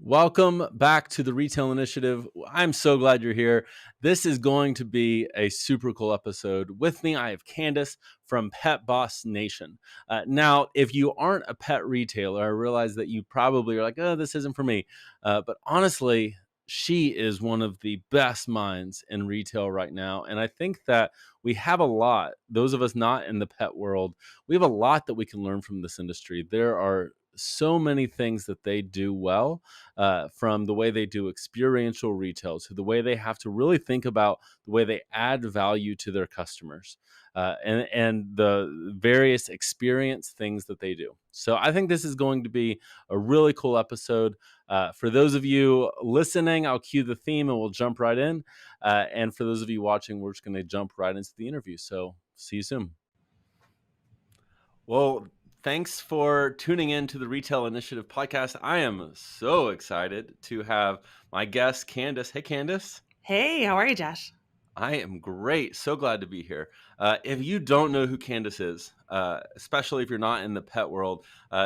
Welcome back to the Retail Initiative. I'm so glad you're here. This is going to be a super cool episode. With me, I have Candace from Pet Boss Nation. Now, if you aren't a pet retailer, I realize that you probably are like, oh, this isn't for me. But honestly, she is one of the best minds in retail right now. And I think that we have a lot, those of us not in the pet world, we have a lot that we can learn from this industry. There are so many things that they do well, from the way they do experiential retail to the way they have to really think about the way they add value to their customers, and the various experience things that they do. So I think this is going to be a really cool episode. For those of you listening, I'll cue the theme and we'll jump right in. And for those of you watching, we're just going to jump right into the interview. So see you soon. Well, thanks for tuning in to the Retail Initiative podcast. I am so excited to have my guest, Candace. Hey, Candace. Hey, how are you, Josh? I am great. So glad to be here. If you don't know who Candace is, especially if you're not in the pet world,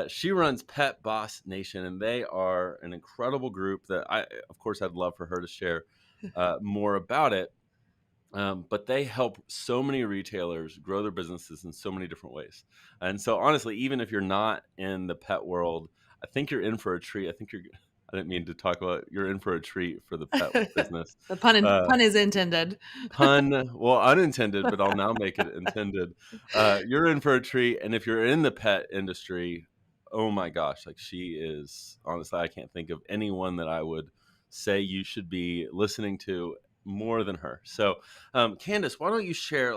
she runs Pet Boss Nation, and they are an incredible group that of course, I'd love for her to share more about it. But they help so many retailers grow their businesses in so many different ways. And so honestly, even if you're not in the pet world, I think you're in for a treat. I didn't mean to talk about, you're in for a treat for the pet business. The pun is intended. Well, unintended, but I'll now make it intended. You're in for a treat. And if you're in the pet industry, oh my gosh, like she is, honestly, I can't think of anyone that I would say you should be listening to more than her. So, Candace, why don't you share,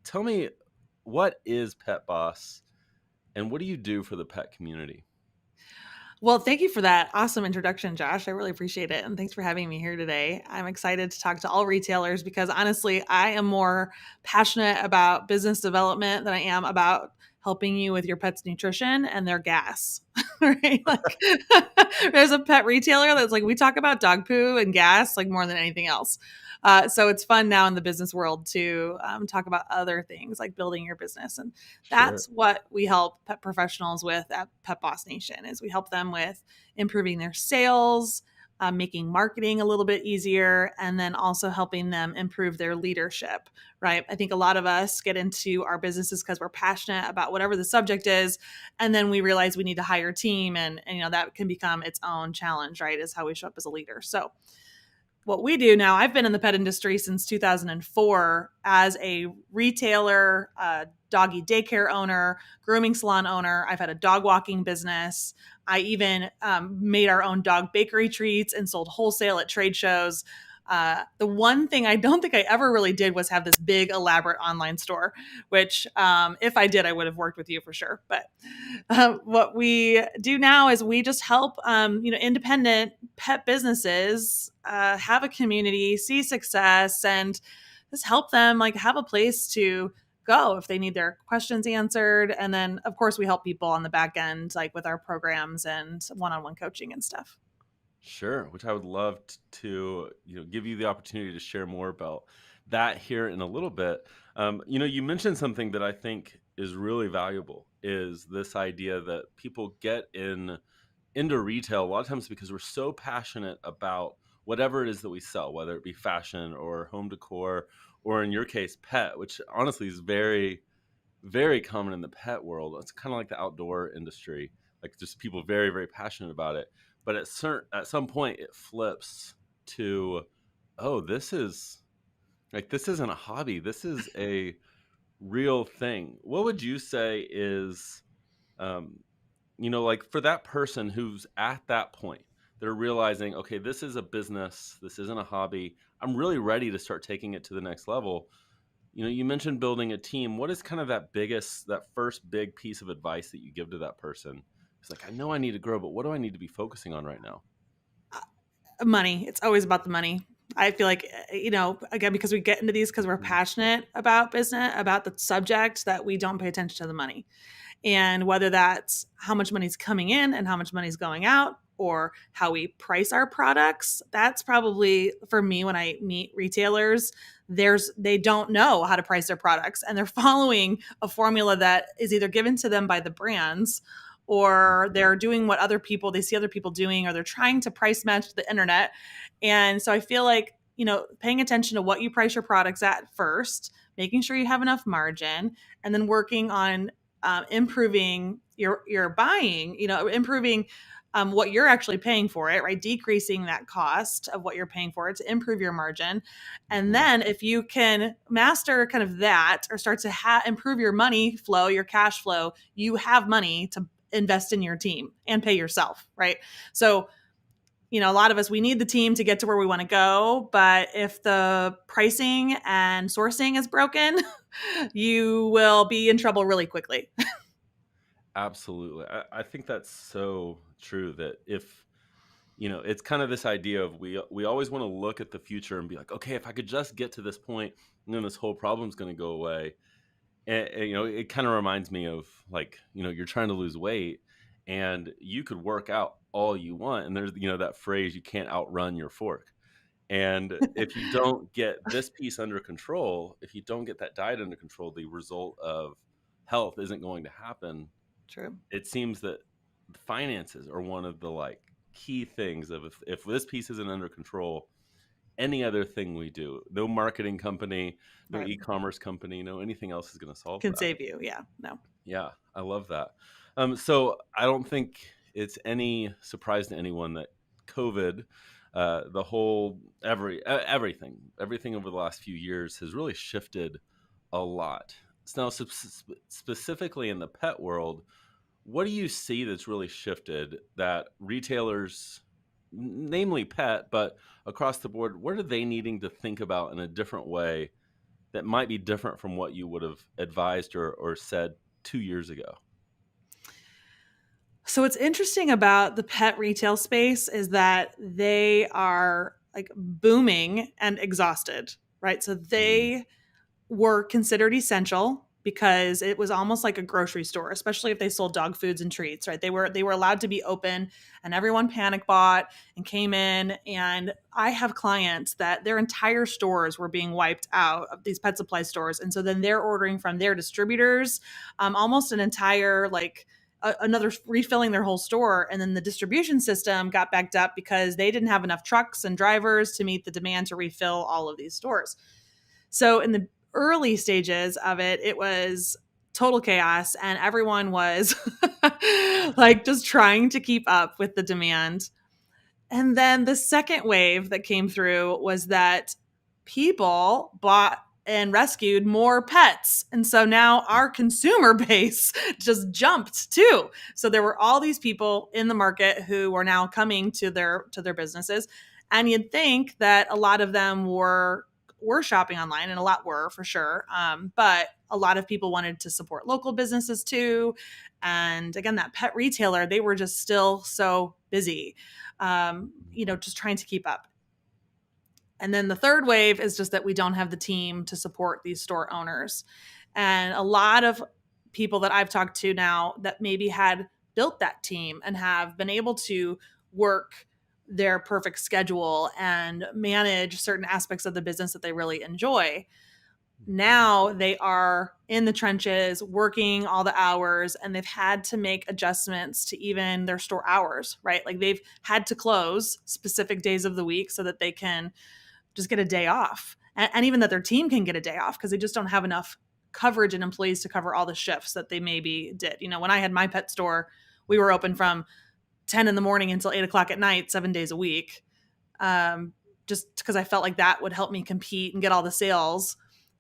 tell me, what is Pet Boss and what do you do for the pet community? Well, thank you for that awesome introduction, Josh. I really appreciate it. And thanks for having me here today. I'm excited to talk to all retailers because honestly, I am more passionate about business development than I am about helping you with your pet's nutrition and their gas. Right? Like there's a pet retailer that's like, we talk about dog poo and gas like more than anything else. So it's fun now in the business world to talk about other things like building your business. And that's Sure. what we help pet professionals with at Pet Boss Nation is we help them with improving their sales, making marketing a little bit easier, and then also helping them improve their leadership, right? I think a lot of us get into our businesses because we're passionate about whatever the subject is, and then we realize we need to hire a team, and that can become its own challenge, right? Is how we show up as a leader. So what we do now, I've been in the pet industry since 2004 as a retailer, doggy daycare owner, grooming salon owner. I've had a dog walking business. I even made our own dog bakery treats and sold wholesale at trade shows. The one thing I don't think I ever really did was have this big elaborate online store, which if I did, I would have worked with you for sure. But what we do now is we just help independent pet businesses have a community, see success, and just help them like have a place to go if they need their questions answered. And then of course we help people on the back end, like with our programs and one-on-one coaching and stuff. Sure, which I would love to, give you the opportunity to share more about that here in a little bit. You mentioned something that I think is really valuable, is this idea that people get into retail a lot of times because we're so passionate about whatever it is that we sell, whether it be fashion or home decor, or in your case, pet, which honestly is very, very common in the pet world. It's kind of like the outdoor industry, like just people very, very passionate about it. But at some point, it flips to, oh, this isn't a hobby. This is a real thing. What would you say is, like for that person who's at that point, they're realizing, okay, this is a business. This isn't a hobby. I'm really ready to start taking it to the next level. You mentioned building a team. What is kind of that first big piece of advice that you give to that person? It's like, I know I need to grow, but what do I need to be focusing on right now? Money. It's always about the money. I feel like, again, because we get into these because we're passionate about business, about the subject, that we don't pay attention to the money. And whether that's how much money's coming in and how much money's going out, or how we price our products, that's probably for me when I meet retailers, they don't know how to price their products and they're following a formula that is either given to them by the brands or they're doing what they see other people doing, or they're trying to price match the internet. And so I feel like, paying attention to what you price your products at first, making sure you have enough margin, and then working on improving your buying, improving what you're actually paying for it, right? Decreasing that cost of what you're paying for it to improve your margin. And Mhm. then if you can master kind of that, or start to improve your money flow, your cash flow, you have money to invest in your team and pay yourself, right? So, a lot of us, we need the team to get to where we want to go. But if the pricing and sourcing is broken, you will be in trouble really quickly. Absolutely. I think that's so true that if, it's kind of this idea of we always want to look at the future and be like, okay, if I could just get to this point, then this whole problem's going to go away. And, it kind of reminds me of like, you're trying to lose weight and you could work out all you want. And there's, that phrase, you can't outrun your fork. And if you don't get this piece under control, if you don't get that diet under control, the result of health isn't going to happen. True. It seems that finances are one of the like key things of if this piece isn't under control, any other thing we do, no marketing company, no Right. e-commerce company, no anything else is going to solve Can that. save you. Yeah. No. Yeah, I love that. So I don't think it's any surprise to anyone that COVID, the whole everything over the last few years has really shifted a lot. So now, specifically in the pet world, what do you see that's really shifted that retailers, namely pet, but across the board, what are they needing to think about in a different way that might be different from what you would have advised or said 2 years ago? So what's interesting about the pet retail space is that they are like booming and exhausted, right? So Mm, they were considered essential because it was almost like a grocery store, especially if they sold dog foods and treats, right? They were allowed to be open, and everyone panic bought and came in. And I have clients that their entire stores were being wiped out of these pet supply stores, and so then they're ordering from their distributors, almost an entire like another refilling their whole store. And then the distribution system got backed up because they didn't have enough trucks and drivers to meet the demand to refill all of these stores. So in the early stages of it, it was total chaos, and everyone was like just trying to keep up with the demand. And then the second wave that came through was that people bought and rescued more pets. And so now our consumer base just jumped too. So there were all these people in the market who were now coming to their businesses. And you'd think that a lot of them were shopping online, and a lot were for sure. But a lot of people wanted to support local businesses too. And again, that pet retailer, they were just still so busy, just trying to keep up. And then the third wave is just that we don't have the team to support these store owners. And a lot of people that I've talked to now that maybe had built that team and have been able to work their perfect schedule and manage certain aspects of the business that they really enjoy. Now they are in the trenches working all the hours, and they've had to make adjustments to even their store hours, right? Like they've had to close specific days of the week so that they can just get a day off, and even that their team can get a day off because they just don't have enough coverage and employees to cover all the shifts that they maybe did. When I had my pet store, we were open from 10 in the morning until 8 o'clock at night, 7 days a week. Just because I felt like that would help me compete and get all the sales.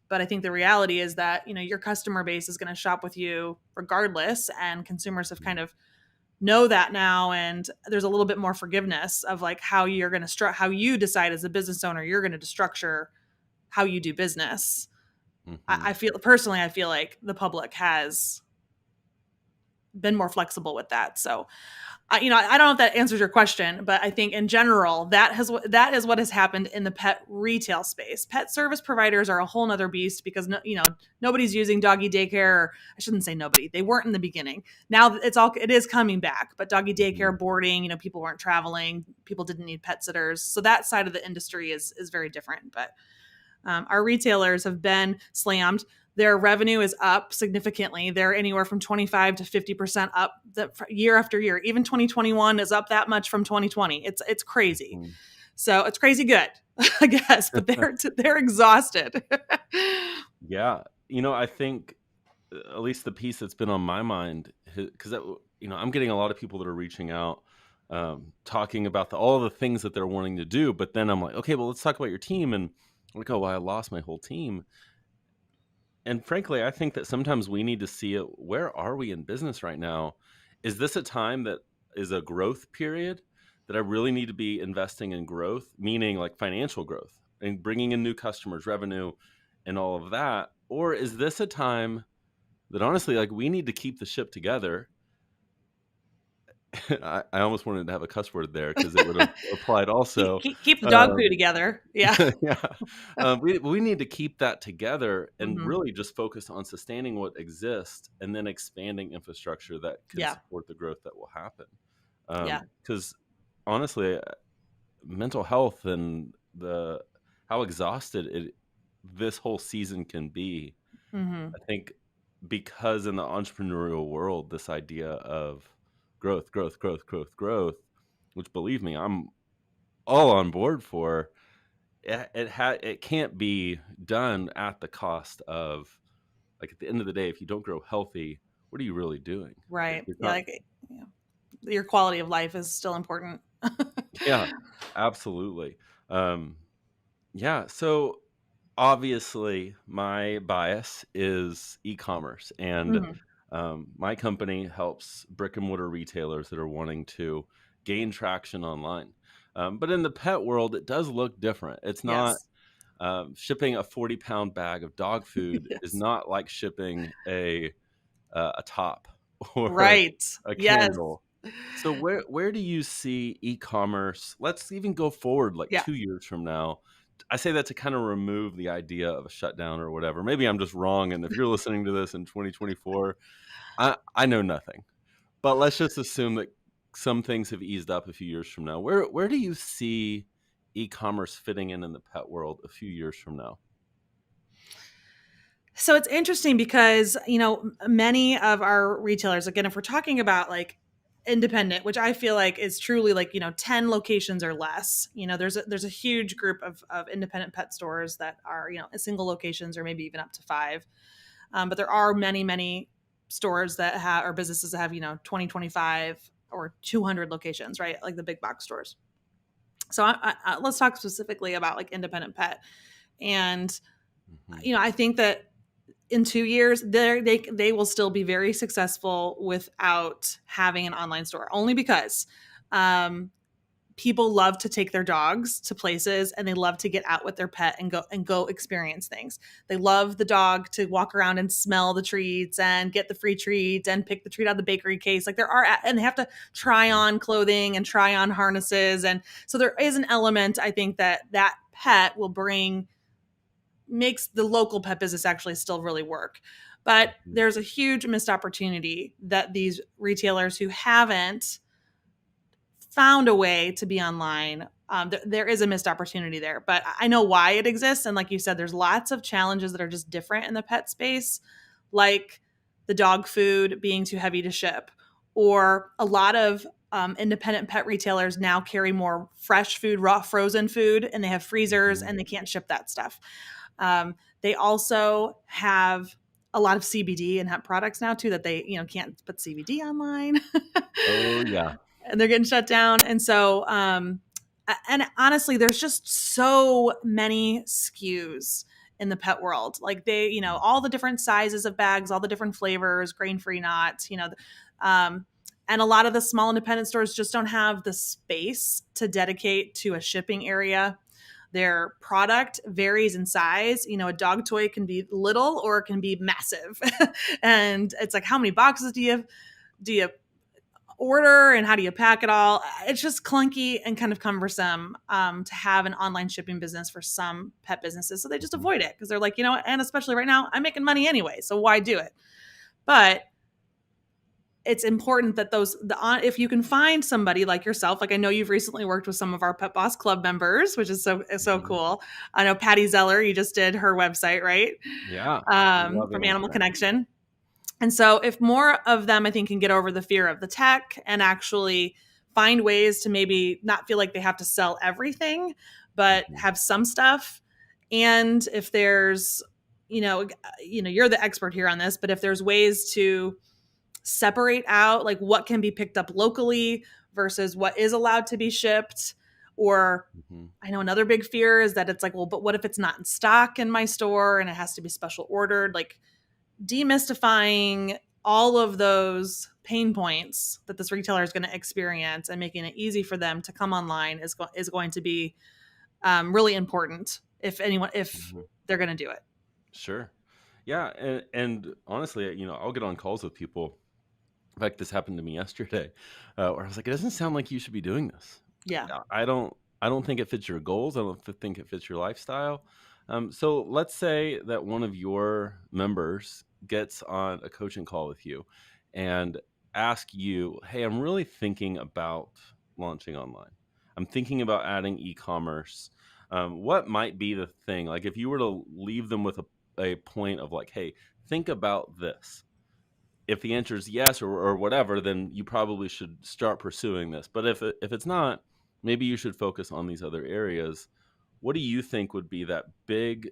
But I think the reality is that, your customer base is going to shop with you regardless. And consumers have kind of know that now. And there's a little bit more forgiveness of like how you're going to how you decide as a business owner, you're going to structure how you do business. hmm I feel like the public has been more flexible with that. So I don't know if that answers your question, but I think in general that is what has happened in the pet retail space. Pet service providers are a whole nother beast because nobody's using doggy daycare. Or I shouldn't say nobody; they weren't in the beginning. Now it is coming back, but doggy hmm daycare, boarding, people weren't traveling, people didn't need pet sitters, so that side of the industry is very different. But our retailers have been slammed. Their revenue is up significantly. They're anywhere from 25 to 50% up year after year. Even 2021 is up that much from 2020. It's crazy. Mhm. So it's crazy good, I guess, but they're exhausted. Yeah. I think at least the piece that's been on my mind, because I'm getting a lot of people that are reaching out, talking about all the things that they're wanting to do. But then I'm like, okay, well, let's talk about your team. And I'm like, oh, well, I lost my whole team. And frankly, I think that sometimes we need to see it. Where are we in business right now? Is this a time that is a growth period that I really need to be investing in growth, meaning like financial growth and bringing in new customers, revenue, and all of that? Or is this a time that honestly, like, we need to keep the ship together? I almost wanted to have a cuss word there because it would have applied also. Keep the dog poo Um, together. Yeah. yeah, we need to keep that together and Hmm. really just focus on sustaining what exists and then expanding infrastructure that can Yeah. support the growth that will happen. Yeah. Because honestly, mental health and the how exhausted this whole season can be, Hmm. I think, because in the entrepreneurial world, this idea of growth, growth, growth, growth, growth, which believe me, I'm all on board for. It can't be done at the cost of, like, at the end of the day, if you don't grow healthy, what are you really doing? Right. It's Yeah. not. Like, yeah, your quality of life is still important. Yeah, absolutely. Um, yeah. So obviously, my bias is e-commerce, and Hmm. my company helps brick and mortar retailers that are wanting to gain traction online. But in the pet world, it does look different. It's not. Yes. Shipping a 40-pound bag of dog food is Yes. not like shipping a top or Right. a Yes. candle. So where do you see e-commerce? Let's even go forward like Yeah. 2 years from now. I say that to kind of remove the idea of a shutdown or whatever. Maybe I'm just wrong. And if you're listening to this in 2024, I know nothing. But let's just assume that some things have eased up a few years from now. Where do you see e-commerce fitting in the pet world a few years from now? So it's interesting because, many of our retailers, again, if we're talking about like independent, which I feel like is truly like, 10 locations or less, there's a huge group of independent pet stores that are, single locations or maybe even up to five. But there are many, many stores that have, or businesses that have, 20, 25 or 200 locations, right? Like the big box stores. So let's talk specifically about like independent pet. And, Mhm. I think that in 2 years, they will still be very successful without having an online store, only because um, people love to take their dogs to places and they love to get out with their pet and go experience things. They love the dog to walk around and smell the treats and get the free treat and pick the treat out of the bakery case. Like and they have to try Mhm. on clothing and try on harnesses. And so there is an element, I think, that pet will bring makes the local pet business actually still really work. But Mhm. there's a huge missed opportunity that these retailers who haven't found a way to be online, there is a missed opportunity there. But I know why it exists. And like you said, there's lots of challenges that are just different in the pet space, like the dog food being too heavy to ship, or a lot of independent pet retailers now carry more fresh food, raw frozen food, and they have freezers Mhm. and they can't ship that stuff. They also have a lot of CBD and hemp products now too that they can't put CBD online, Oh, yeah. and they're getting shut down. And so, and honestly, there's just so many SKUs in the pet world. Like all the different sizes of bags, all the different flavors, grain free, not, um, and a lot of the small independent stores just don't have the space to dedicate to a shipping area. Their product varies in size. A dog toy can be little or it can be massive. And it's like, how many boxes do you order and how do you pack it all? It's just clunky and kind of cumbersome to have an online shipping business for some pet businesses. So they just Mhm. avoid it because they're like, and especially right now, I'm making money anyway. So why do it? But it's important that if you can find somebody like yourself, like I know you've recently worked with some of our Pet Boss Club members, which is so Mhm. cool. I know Patty Zeller, you just did her website, right? Yeah. Love From Animal Animal Connection. Connection. And so if more of them, I think, can get over the fear of the tech and actually find ways to maybe not feel like they have to sell everything, but Mhm. have some stuff. And if there's, you're the expert here on this, but if there's ways to separate out like what can be picked up locally versus what is allowed to be shipped, or Mhm. I know another big fear is that it's like, well, but what if it's not in stock in my store and it has to be special ordered? Like, demystifying all of those pain points that this retailer is going to experience and making it easy for them to come online is going to be really important if Mhm. they're going to do it. Sure. Yeah, and honestly, I'll get on calls with people. In fact, this happened to me yesterday, where I was like, "It doesn't sound like you should be doing this. Yeah. I don't think it fits your goals. I don't think it fits your lifestyle." So let's say that one of your members gets on a coaching call with you and ask you, "Hey, I'm really thinking about launching online. I'm thinking about adding e-commerce. What might be the thing? Like, if you were to leave them with a point of like, hey, think about this. If the answer is yes or whatever, then you probably should start pursuing this. But if it's not, maybe you should focus on these other areas. What do you think would be that big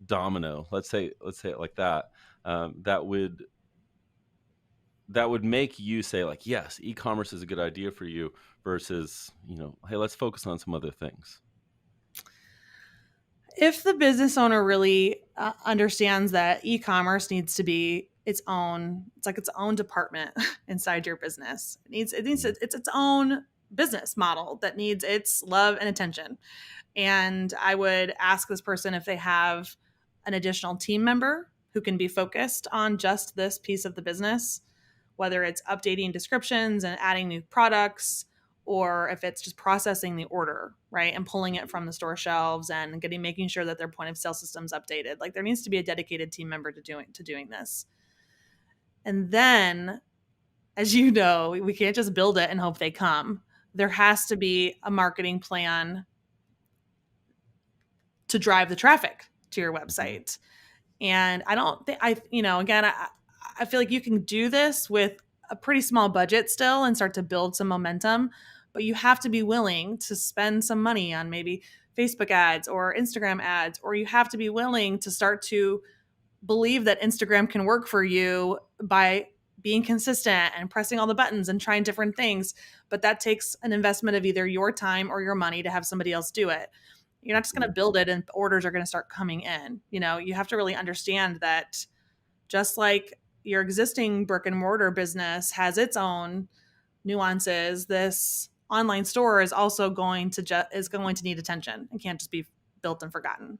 domino? Let's say it like that. That would make you say like, yes, e-commerce is a good idea for you versus, hey, let's focus on some other things. If the business owner really understands that e-commerce needs to be it's like its own department inside your business. Mhm. It's its own business model that needs its love and attention. And I would ask this person if they have an additional team member who can be focused on just this piece of the business, whether it's updating descriptions and adding new products, or if it's just processing the order, right? And pulling it from the store shelves and making sure that their point of sale system's updated. Like there needs to be a dedicated team member to doing this. And then, as you know, we can't just build it and hope they come. There has to be a marketing plan to drive the traffic to your Mhm. website. And I don't think again, I feel like you can do this with a pretty small budget still and start to build some momentum, but you have to be willing to spend some money on maybe Facebook ads or Instagram ads, or you have to be willing to start to believe that Instagram can work for you by being consistent and pressing all the buttons and trying different things. But that takes an investment of either your time or your money to have somebody else do it. You're not just going to Mhm. build it and orders are going to start coming in. You have to really understand that just like your existing brick and mortar business has its own nuances, this online store is also is going to need attention and can't just be built and forgotten.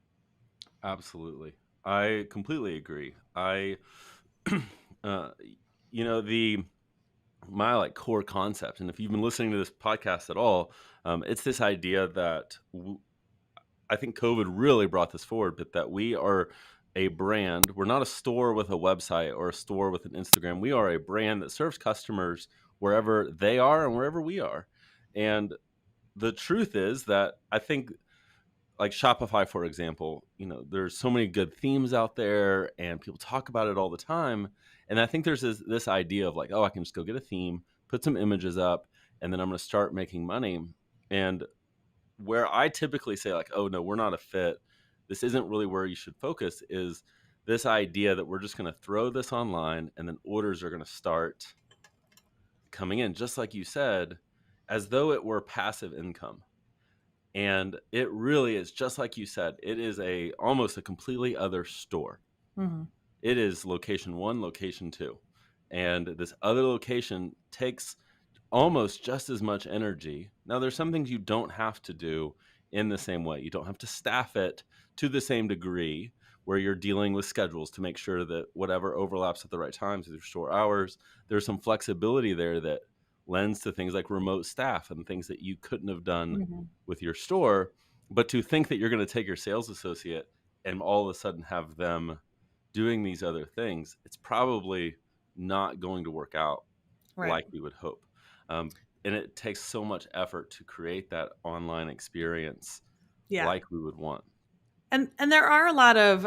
Absolutely. I completely agree. uh, the my like core concept, and if you've been listening to this podcast at all, it's this idea that I think COVID really brought this forward, but that we are a brand. We're not a store with a website or a store with an Instagram. We are a brand that serves customers wherever they are and wherever we are. And the truth is that I think like Shopify, for example, there's so many good themes out there and people talk about it all the time. And I think there's this idea of like, oh, I can just go get a theme, put some images up, and then I'm going to start making money. And where I typically say like, oh no, we're not a fit. This isn't really where you should focus is this idea that we're just going to throw this online and then orders are going to start coming in, just like you said, as though it were passive income. And it really is just like you said, it is almost a completely other store. Mm-hmm. It is location 1, location 2. And this other location takes almost just as much energy. Now, there's some things you don't have to do in the same way. You don't have to staff it to the same degree where you're dealing with schedules to make sure that whatever overlaps at the right times with your store hours, there's some flexibility there that lends to things like remote staff and things that you couldn't have done Mm-hmm. with your store. But to think that you're going to take your sales associate and all of a sudden have them doing these other things, it's probably not going to work out. Right. like we would hope. Um, and it takes so much effort to create that online experience Yeah. like we would want. And there are a lot of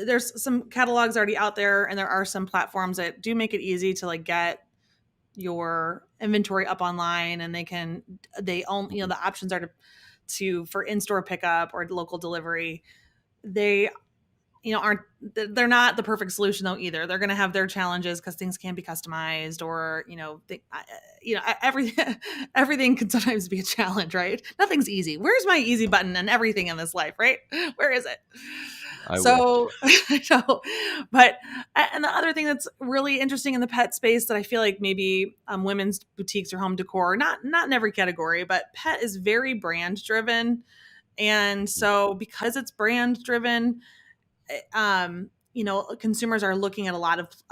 there's some catalogs already out there, and there are some platforms that do make it easy to like get your inventory up online, and they own, Mhm. the options are to for in-store pickup or local delivery. They aren't they're not the perfect solution though either. They're going to have their challenges because things can be customized, or everything everything can sometimes be a challenge, right? Nothing's easy. Where's my easy button and everything in this life, right? Where is it? I wish. So I know, but and the other thing that's really interesting in the pet space that I feel like maybe women's boutiques or home decor, not in every category, but pet is very brand driven. And Mhm. so because it's brand driven, consumers are looking at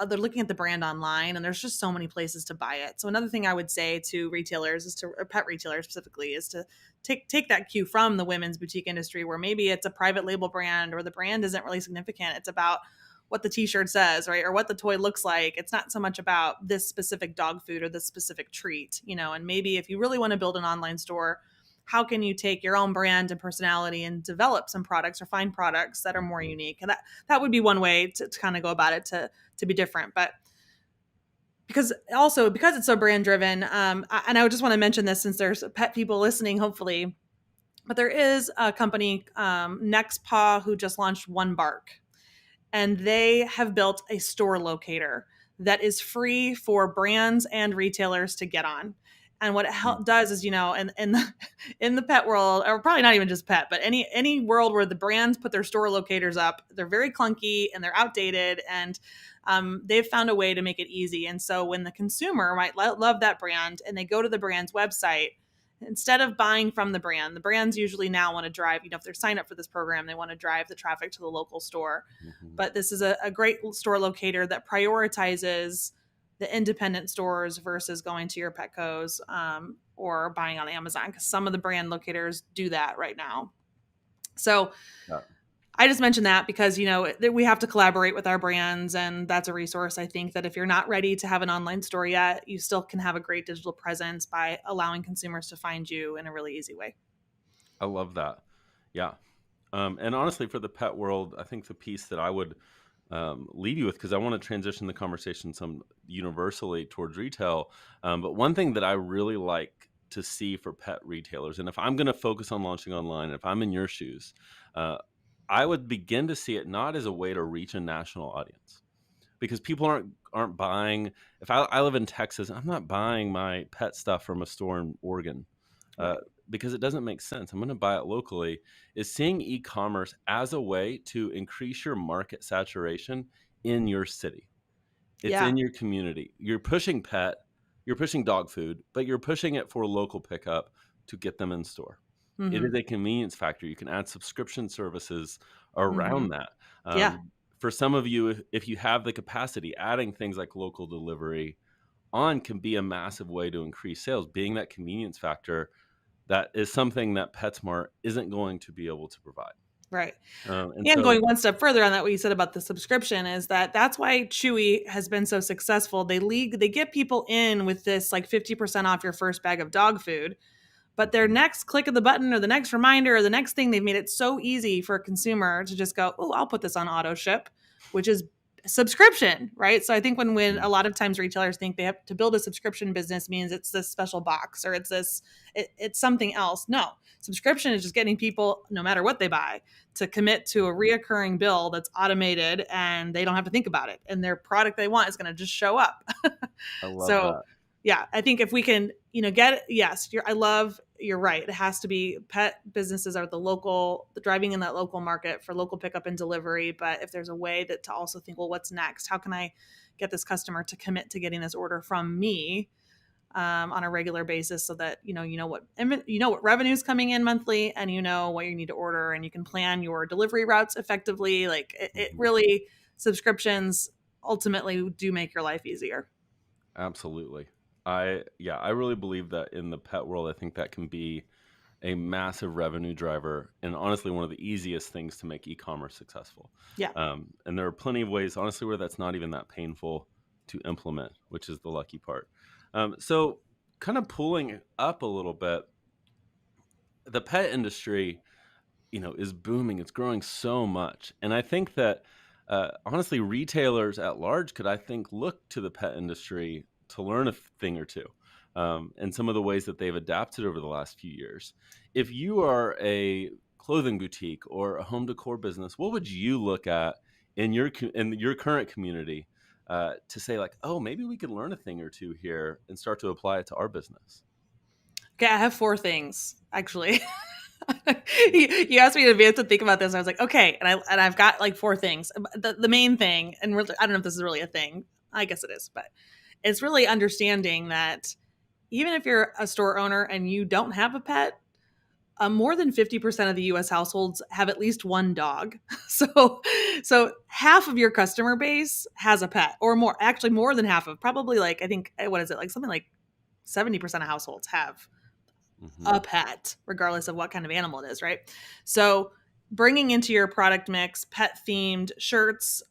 they're looking at the brand online, and there's just so many places to buy it. So another thing I would say to retailers or pet retailers specifically, is to take that cue from the women's boutique industry, where maybe it's a private label brand, or the brand isn't really significant. It's about what the t-shirt says, right? Or what the toy looks like. It's not so much about this specific dog food or this specific treat, and maybe if you really want to build an online store, how can you take your own brand and personality and develop some products or find products that are more Mhm. unique? And that would be one way to kind of go about it, to be different. But because it's so brand driven, and I would just want to mention this since there's pet people listening, hopefully, but there is a company, Nextpaw, who just launched One Bark, and they have built a store locator that is free for brands and retailers to get on. And what it Mhm. does is, in the pet world, or probably not even just pet, but any world where the brands put their store locators up, they're very clunky and they're outdated, and they've found a way to make it easy. And so when the consumer might love that brand and they go to the brand's website, instead of buying from the brands usually now want to drive, if they're signed up for this program, they want to drive the traffic to the local store. Mhm. But this is a great store locator that prioritizes the independent stores versus going to your Petco's, or buying on Amazon, because some of the brand locators do that right now. So Yeah. I just mentioned that because we have to collaborate with our brands, and that's a resource. I think that if you're not ready to have an online store yet, you still can have a great digital presence by allowing consumers to find you in a really easy way. I love that. Yeah. And honestly, for the pet world, I think the piece that I would leave you with, because I want to transition the conversation some universally towards retail. But one thing that I really like to see for pet retailers, and if I'm going to focus on launching online, if I'm in your shoes, uh, I would begin to see it not as a way to reach a national audience, because people aren't buying. If I live in Texas, I'm not buying my pet stuff from a store in Oregon, uh, Right. because it doesn't make sense. I'm going to buy it locally. Is seeing e-commerce as a way to increase your market saturation in your city. It's Yeah. in your community. You're pushing dog food, but you're pushing it for local pickup to get them in store. It is Hmm. a convenience factor. You can add subscription services Hmm. around that. Yeah. For some of you, if you have the capacity, adding things like local delivery on can be a massive way to increase sales. Being that convenience factor, that is something that PetSmart isn't going to be able to provide. Right. And And so, going one step further on that, what you said about the subscription is that's why Chewy has been so successful. They get people in with this like 50% off your first bag of dog food, but their mhm, next click of the button or the next reminder or the next thing, they've made it so easy for a consumer to just go, oh, I'll put this on auto ship, which is subscription, right? So I think when mhm, a lot of times retailers think they have to build a subscription business means it's this special box, or it's something else. No, subscription is just getting people, no matter what they buy, to commit to a reoccurring bill that's automated, and they don't have to think about it, and their product they want is going to just show up. I love So that. yeah, I think if we can, yes, you're right. It has to be pet businesses are the driving in that local market for local pickup and delivery. But if there's a way that to also think, well, what's next? How can I get this customer to commit to getting this order from me, on a regular basis, so that what revenue is coming in monthly, and you know what you need to order, and you can plan your delivery routes effectively. Like it Mhm. really, subscriptions ultimately do make your life easier. Absolutely. I really believe that in the pet world, I think that can be a massive revenue driver, and honestly one of the easiest things to make e-commerce successful. Yeah. And there are plenty of ways, honestly, where that's not even that painful to implement, which is the lucky part. So, kind of pulling up a little bit, the pet industry, is booming. It's growing so much, and I think that honestly, retailers at large could, I think, look to the pet industry to learn a thing or two, and some of the ways that they've adapted over the last few years. If you are a clothing boutique or a home decor business, what would you look at in your current community to say like, oh, maybe we could learn a thing or two here and start to apply it to our business? Okay, I have four things actually. You asked me in advance to think about this. And I was like, okay, and I've got like four things. The main thing, and really, I don't know if this is really a thing. I guess it is, but it's really understanding that even if you're a store owner and you don't have a pet, more than 50% of the U.S. households have at least one dog. So, so half of your customer base has a pet, or more. Actually, more than half of, probably like I think what is it like something like 70% of households have Hmm. a pet, regardless of what kind of animal it is, right? So, bringing into your product mix pet themed shirts,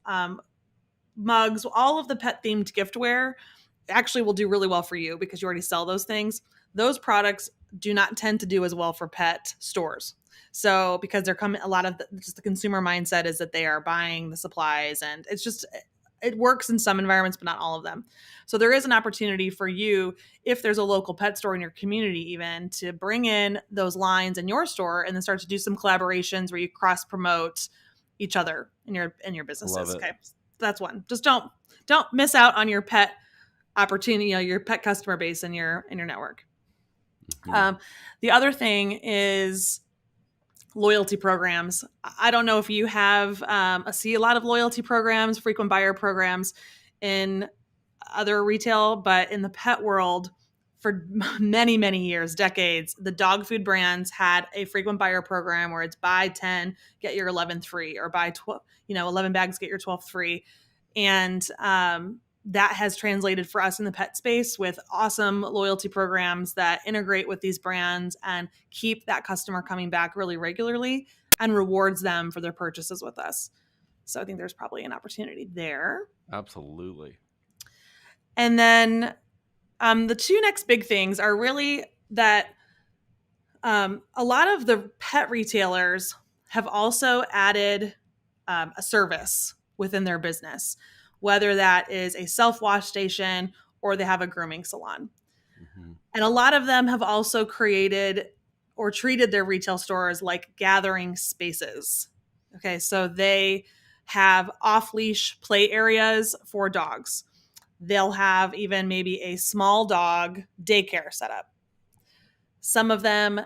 mugs, all of the pet themed giftware actually will do really well for you because you already sell those things. Those products do not tend to do as well for pet stores. So, because they're coming, a lot of just the consumer mindset is that they are buying the supplies, and it's just, it works in some environments, but not all of them. So, there is an opportunity for you, if there's a local pet store in your community, even to bring in those lines in your store and then start to do some collaborations where you cross promote each other in your I love businesses. it. Okay, that's one. Just don't miss out on your pet opportunity, your pet customer base in your network. Hmm. Um, the other thing is loyalty programs. I don't know if you have see a lot of loyalty programs, frequent buyer programs in other retail, but in the pet world, for many years, decades, the dog food brands had a frequent buyer program where it's buy 10 get your 11th free, or buy 12, 11 bags get your 12th free. And that has translated for us in the pet space with awesome loyalty programs that integrate with these brands and keep that customer coming back really regularly and rewards them for their purchases with us. So I think there's probably an opportunity there. Absolutely. And then the two next big things are really that a lot of the pet retailers have also added a service within their business, whether that is a self wash station or they have a grooming salon. Hmm. And a lot of them have also created or treated their retail stores like gathering spaces. Okay, so they have off leash play areas for dogs. They'll have even maybe a small dog daycare set up. Some of them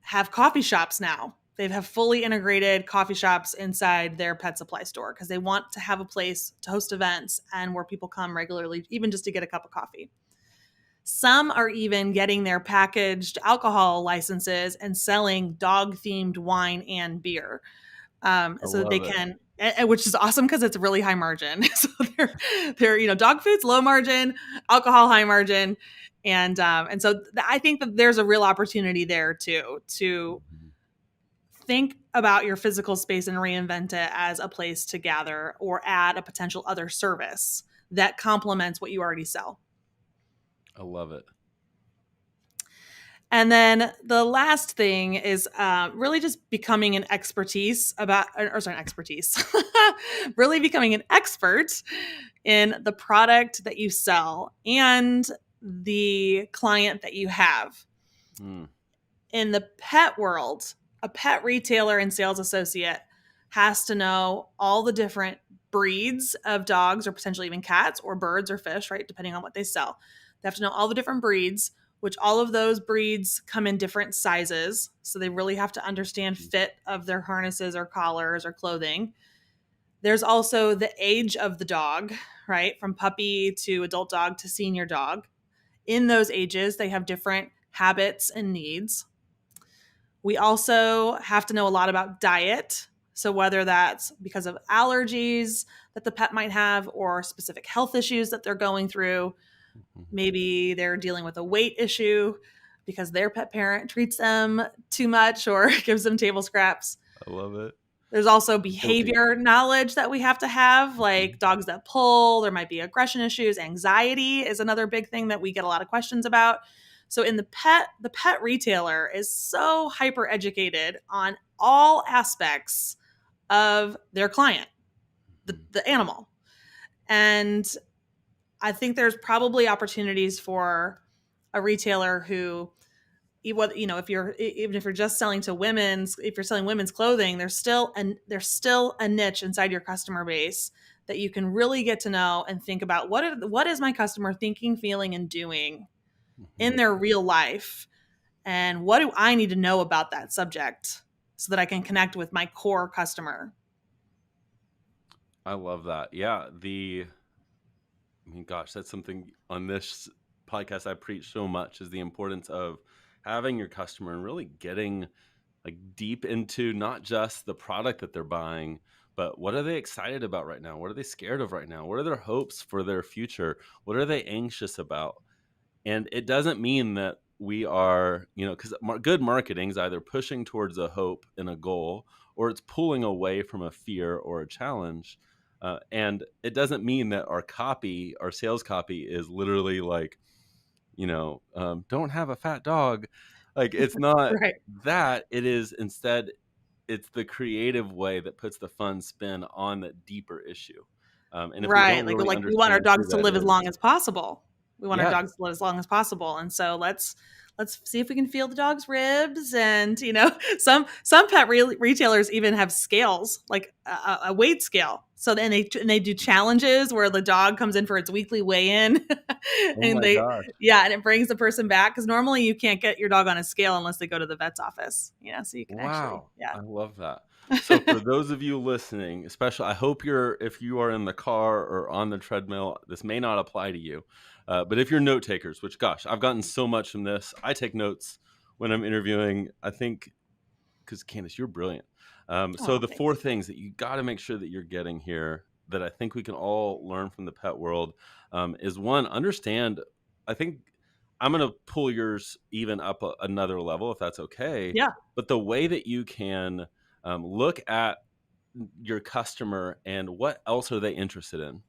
have coffee shops now. They have fully integrated coffee shops inside their pet supply store because they want to have a place to host events and where people come regularly, even just to get a cup of coffee. Some are even getting their packaged alcohol licenses and selling dog themed wine and beer, I so that they love it. can, which is awesome because it's really high margin. So they're dog food's low margin, alcohol high margin, and so I think that there's a real opportunity there too to Mhm. think about your physical space and reinvent it as a place to gather or add a potential other service that complements what you already sell. I love it. And then the last thing is really just becoming an expertise about, or sorry, expertise, really becoming an expert in the product that you sell and the client that you have. Mm. In the pet world, a pet retailer and sales associate has to know all the different breeds of dogs, or potentially even cats or birds or fish, right? Depending on what they sell. They have to know all the different breeds, which all of those breeds come in different sizes. So they really have to understand fit of their harnesses or collars or clothing. There's also the age of the dog, right? From puppy to adult dog to senior dog. In those ages, they have different habits and needs. We also have to know a lot about diet. So, whether that's because of allergies that the pet might have or specific health issues that they're going through, Mhm. maybe they're dealing with a weight issue because their pet parent treats them too much or gives them table scraps. I love it. There's also Guilty. behavior knowledge that we have to have, like dogs that pull, there might be aggression issues, anxiety is another big thing that we get a lot of questions about. So in the pet retailer is so hyper educated on all aspects of their client, Mhm. the animal. And I think there's probably opportunities for a retailer who, if you're, even if you're just selling to if you're selling women's clothing, there's still a niche inside your customer base that you can really get to know and think about what is my customer thinking, feeling, and doing in Mhm. their real life, and what do I need to know about that subject so that I can connect with my core customer. I love that. Yeah, I mean, gosh, that's something on this podcast I preach so much is the importance of having your customer and really getting like deep into not just the product that they're buying, but what are they excited about right now? What are they scared of right now? What are their hopes for their future? What are they anxious about? And it doesn't mean that we are, because good marketing is either pushing towards a hope and a goal, or it's pulling away from a fear or a challenge. And it doesn't mean that our sales copy is literally like, don't have a fat dog. Like it's not Right. that. It is instead, it's the creative way that puts the fun spin on the deeper issue. And if we Right. don't Like really like we want our understand who dogs to that live as is, long as possible. We want our dogs yes. to live as long as possible. And so let's see if we can feel the dog's ribs. And some retailers even have scales, like a weight scale. So then they do challenges where the dog comes in for its weekly weigh-in, Oh and my they gosh. yeah, and it brings the person back, because normally you can't get your dog on a scale unless they go to the vet's office. So you can actually, Wow, yeah. I love that. So for those of you listening, especially, I hope if you are in the car or on the treadmill, this may not apply to you. But if you're note takers, which gosh, I've gotten so much from this. I take notes when I'm interviewing. I think because Candace, you're brilliant. So Oh, the four thanks. things that you got to make sure that you're getting here that I think we can all learn from the pet world is one, understand. I think I'm going to pull yours even up another level if that's okay. Yeah. But the way that you can look at your customer and what else are they interested in,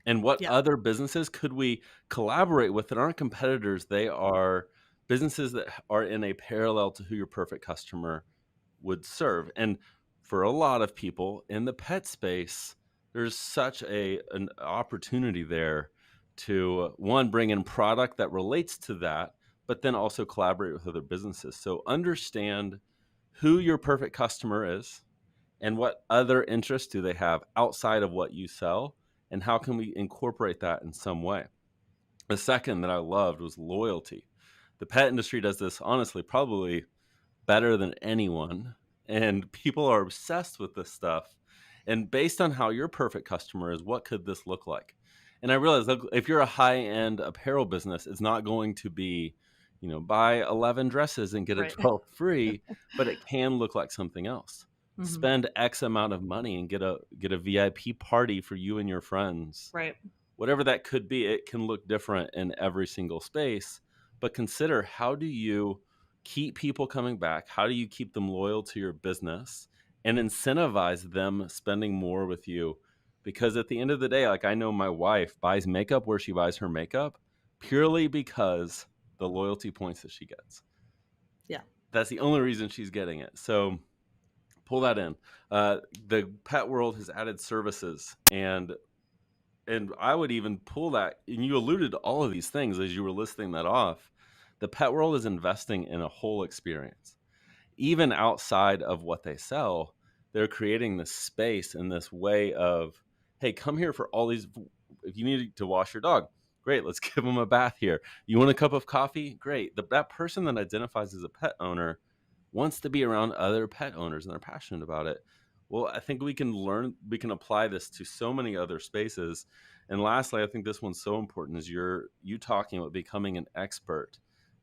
and what Yeah. other businesses could we collaborate with that aren't competitors? They are businesses that are in a parallel to who your perfect customer would serve. And for a lot of people in the pet space, there's such an opportunity there to one, bring in product that relates to that, but then also collaborate with other businesses. So understand who your perfect customer is and what other interests do they have outside of what you sell, and how can we incorporate that in some way. The second that I loved was loyalty. The pet industry does this honestly probably better than anyone, and people are obsessed with this stuff. And based on how your perfect customer is, what could this look like? And I realized, look, if you're a high-end apparel business, it's not going to be, buy 11 dresses and get a Right. 12th free, but it can look like something else. Hmm. Spend X amount of money and get a VIP party for you and your friends. Right. Whatever that could be, it can look different in every single space. But consider, how do you keep people coming back? How do you keep them loyal to your business and incentivize them spending more with you? Because at the end of the day, like, I know my wife buys makeup where she buys her makeup purely because the loyalty points that she gets. Yeah. That's the only reason she's getting it. So pull that in. The pet world has added services, and I would even pull that, and you alluded to all of these things as you were listing that off. The pet world is investing in a whole experience. Even outside of what they sell, they're creating this space and this way of, hey, come here for all these. If you need to wash your dog, great, let's give them a bath here. You want a cup of coffee? Great. That person that identifies as a pet owner wants to be around other pet owners and they're passionate about it. Well, I think we can apply this to so many other spaces. And lastly, I think this one's so important is you talking about becoming an expert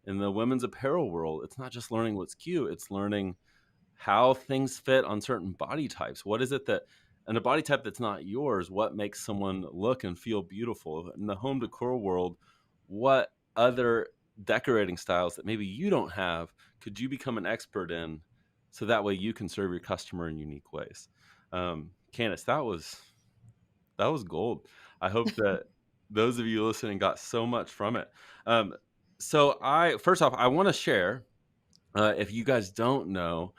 in the women's apparel world. It's not just learning what's cute, it's learning how things fit on certain body types. What is it that, and a body type that's not yours, what makes someone look and feel beautiful? In the home decor world, what other decorating styles that maybe you don't have could you become an expert in so that way you can serve your customer in unique ways. Candace, that was gold. I hope that those of you listening got so much from it. Um, so I first off, I want to share, if you guys don't know,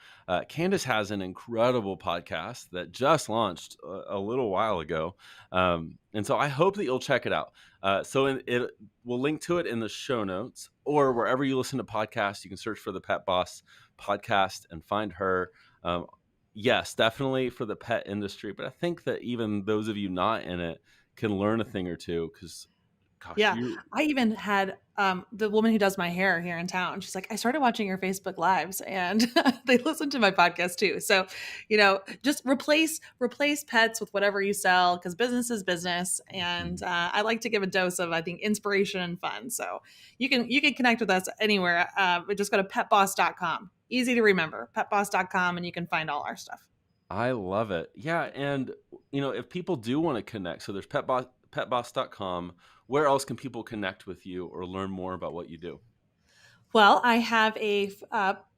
Candace has an incredible podcast that just launched a little while ago. And so I hope that you'll check it out. We'll link to it in the show notes, or wherever you listen to podcasts. You can search for the Pet Boss podcast and find her. Um, yes, definitely for the pet industry, but I think that even those of you not in it can learn a thing or two because, gosh, Yeah. you I even had the woman who does my hair here in town. She's like, I started watching your Facebook lives and they listen to my podcast too. So, just replace pets with whatever you sell because business is business. And I like to give a dose of, I think, inspiration and fun. So you can connect with us anywhere. But just go to petboss.com. Easy to remember, petboss.com, and you can find all our stuff. I love it. Yeah, and if people do want to connect, so there's petboss.com. Where else can people connect with you or learn more about what you do? Well, I have a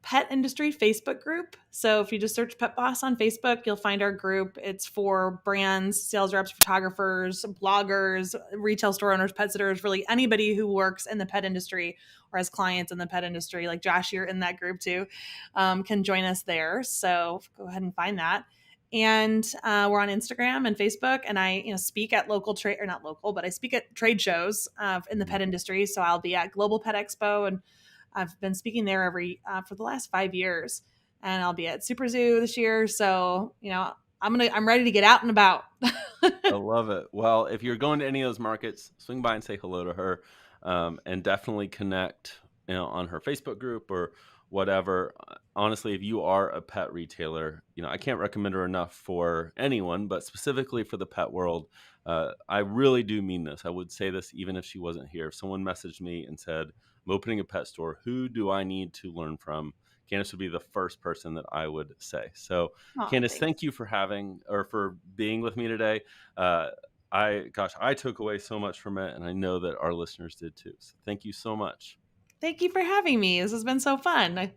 pet industry Facebook group. So if you just search Pet Boss on Facebook, you'll find our group. It's for brands, sales reps, photographers, bloggers, retail store owners, pet sitters, really anybody who works in the pet industry or has clients in the pet industry. Like Josh, you're in that group too, can join us there. So go ahead and find that. And we're on Instagram and Facebook, and I speak at local trade, or not local, but I speak at trade shows in the Mhm. pet industry. So I'll be at Global Pet Expo, and I've been speaking there for the last 5 years, and I'll be at Super Zoo this year. So I'm ready to get out and about. I love it. Well, if you're going to any of those markets, swing by and say hello to her, and definitely connect, on her Facebook group or whatever. Honestly, if you are a pet retailer, I can't recommend her enough for anyone, but specifically for the pet world. I really do mean this. I would say this even if she wasn't here. If someone messaged me and said, "I'm opening a pet store. Who do I need to learn from?" Candace would be the first person that I would say. So, Oh, Candace, thanks. thank you for being with me today. Uh, I took away so much from it, and I know that our listeners did too. So thank you so much. Thank you for having me. This has been so fun.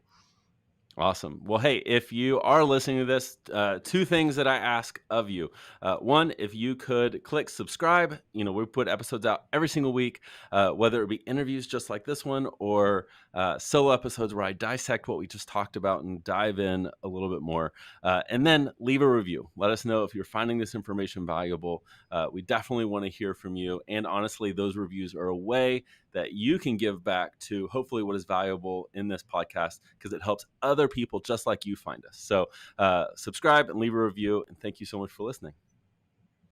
Awesome. Well, hey, if you are listening to this, two things that I ask of you. One, if you could click subscribe. We put episodes out every single week, whether it be interviews just like this one or solo episodes where I dissect what we just talked about and dive in a little bit more. And then leave a review. Let us know if you're finding this information valuable. We definitely want to hear from you. And honestly, those reviews are a way that you can give back to hopefully what is valuable in this podcast because it helps other people just like you find us. So subscribe and leave a review. And thank you so much for listening.